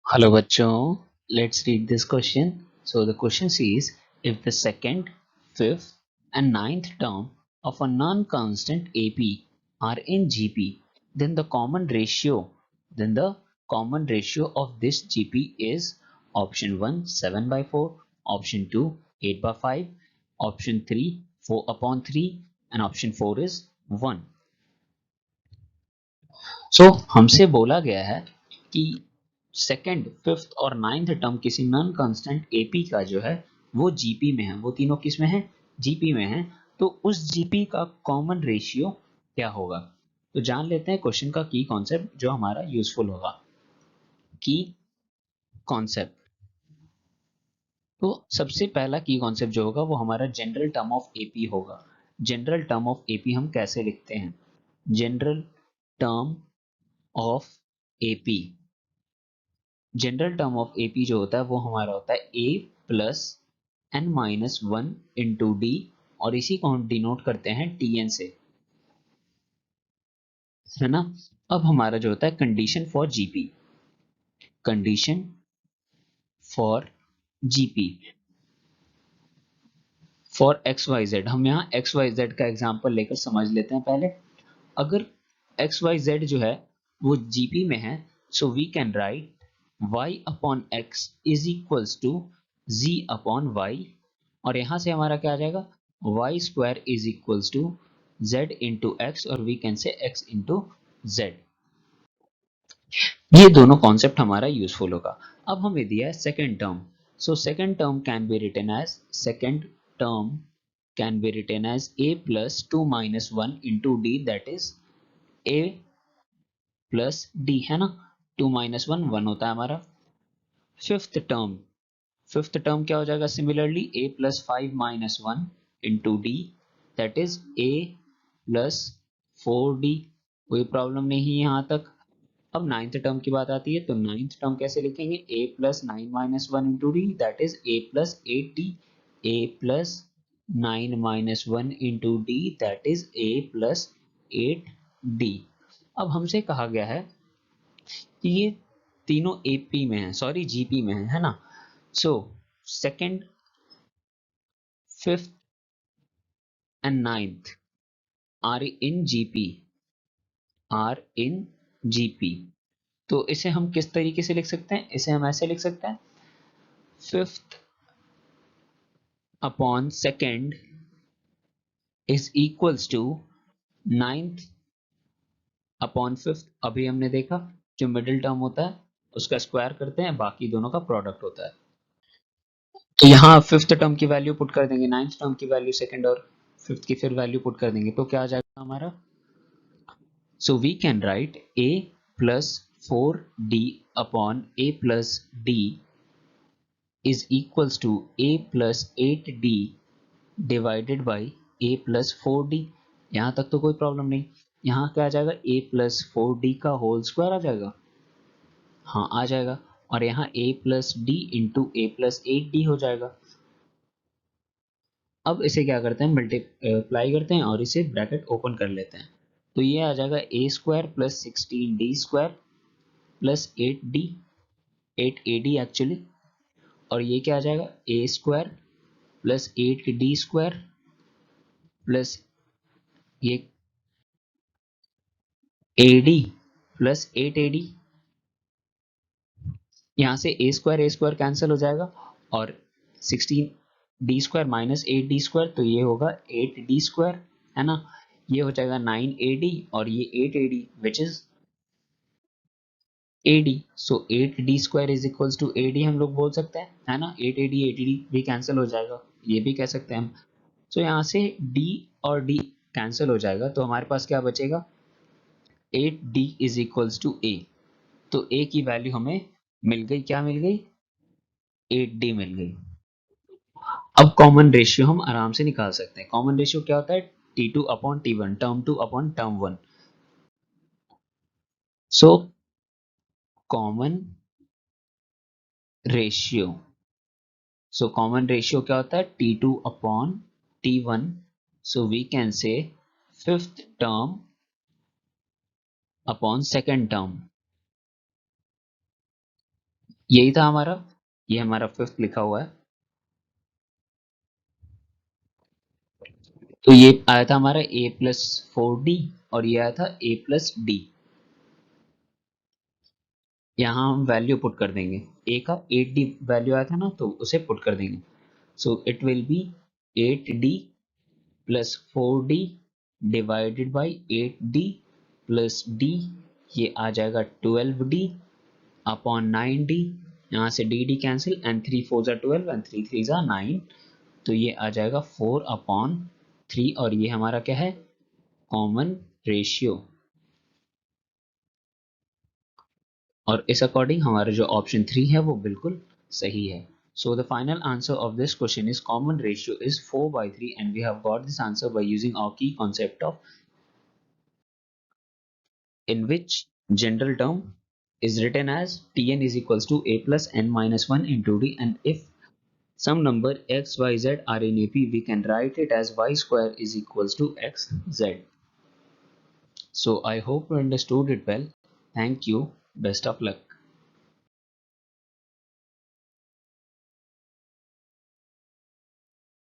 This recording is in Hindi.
Hello bachcho, let's read this question. So the question says if the second, fifth and ninth term of a non-constant AP are in GP, then the common ratio of this GP is option 1 7 by 4, option 2 8 by 5, option 3 4 upon 3 and option 4 is 1. सो हमसे बोला गया है कि सेकंड, फिफ्थ और नाइन्थ टर्म किसी नॉन कांस्टेंट एपी का जो है वो जीपी में है। वो तीनों किस में है? जीपी में है। तो उस जीपी का कॉमन रेशियो क्या होगा? तो जान लेते हैं क्वेश्चन का की कॉन्सेप्ट जो हमारा यूजफुल होगा। की कॉन्सेप्ट, तो सबसे पहला की कॉन्सेप्ट जो होगा वो हमारा जनरल टर्म ऑफ एपी होगा। जनरल टर्म ऑफ एपी हम कैसे लिखते हैं? General term of AP, general term of AP जो होता है वो हमारा होता है a plus n minus one into d, और इसी को हम डिनोट करते हैं टी एन से, है ना। अब हमारा जो होता है condition for GP, condition for GP for X Y Z, हम यहाँ एक्स वाई जेड का एग्जाम्पल लेकर समझ लेते हैं पहले। अगर एक्स वाई जेड जो है वो जीपी में है, so we can write y upon x is equals to z upon y, और यहां से हमारा क्या आ जाएगा? Y square is equals to z into x, और we can say x into z. ये दोनों कॉन्सेप्ट हमारा यूजफुल होगा। अब हमें दिया है second term, so second term can be written as second term can be written as a plus two minus one into d, that is a plus d, है ना। टू माइनस वन वन होता है हमारा। फिफ्थ टर्म, फिफ्थ टर्म क्या हो जाएगा? Similarly a plus five minus one into d, that is a plus four D. कोई प्रॉब्लम नहीं है यहाँ तक। अब नाइन्थ टर्म की बात आती है, तो नाइन्थ टर्म कैसे लिखेंगे? a plus nine minus one into d, that is a plus eight d. a plus nine minus one into d, that is a plus eight d. अब हमसे कहा गया है कि ये तीनों एपी में है, सॉरी जीपी में है ना। So second, fifth and ninth are in GP, are in GP. तो इसे हम किस तरीके से लिख सकते हैं? इसे हम ऐसे लिख सकते हैं, fifth upon second is equals to ninth upon fifth. अभी हमने देखा जो मिडिल टर्म होता है उसका स्क्वायर करते हैं, बाकी दोनों का प्रोडक्ट होता है। तो यहाँ फिफ्थ टर्म की वैल्यू पुट कर देंगे, नाइन्थ टर्म की वैल्यू सेकंड और फिफ्थ की फिर वैल्यू पुट कर देंगे, तो क्या आ जाएगा हमारा? So we can write a plus 4d upon a plus d is equals to a plus 8d divided by a plus 4d। यहाँ तक तो कोई प्रॉब्लम नहीं। यहाँ क्या आ जाएगा? a plus 4d का होल स्क्वायर आ जाएगा, हाँ आ जाएगा। और यहाँ a plus d into a plus 8d हो जाएगा। अब इसे क्या करते हैं? मल्टीप्लाई करते हैं और इसे ब्रैकेट ओपन कर लेते हैं। तो ये आ जाएगा a square plus sixteen d square plus eight d, eight a d actually. और ये क्या आ जाएगा? A square plus eight d square plus ये a d plus eight a d. यहाँ से ए स्क्वायर कैंसिल हो जाएगा, और sixteen d square minus eight d square, तो ये होगा एट डी स्क्वायर, है ना। ये हो जाएगा नाइन ए डी, और ये eight a d which is a d. So eight d square is equals to a d हम लोग बोल सकते हैं, है ना। एट ए डी भी कैंसिल हो जाएगा, ये भी कह सकते हैं हम। तो यहाँ से d और d कैंसिल हो जाएगा, तो हमारे पास क्या बचेगा? 8d is equals to a। तो a की वैल्यू हमें मिल गई, क्या मिल गई? 8d मिल गई। अब कॉमन रेशियो हम आराम से निकाल सकते हैं। कॉमन रेशियो क्या होता है? T2 upon T1, term two upon term one. So common ratio, so common ratio क्या होता है? T2 upon T1। So we can say fifth term upon second term, यही था हमारा, ये हमारा फिफ्थ लिखा हुआ है। तो ये आया था हमारा a+4d और ये आया था a+d। यहाँ हम वैल्यू पुट कर देंगे, a का 8d वैल्यू आया था ना, तो उसे पुट कर देंगे। So it will be 8d plus 4d divided by 8d plus d, ये आ जाएगा 12d अपॉन 9d। यहाँ से D D cancel and 3 4 12 and 3 3 9, तो ये आ जाएगा 4/3 और ये हमारा क्या है, कॉमन रेशियो। और इस अकॉर्डिंग हमारा जो ऑप्शन 3 है वो बिल्कुल सही है। So the final answer of this question is common ratio is 4/3 and we have got this answer by using our key concept of in which general term is written as Tn is equals to a plus n minus 1 into d, and if some number x, y, z are in AP, we can write it as y square is equals to x, z. So I hope you understood it well. Thank you. Best of luck.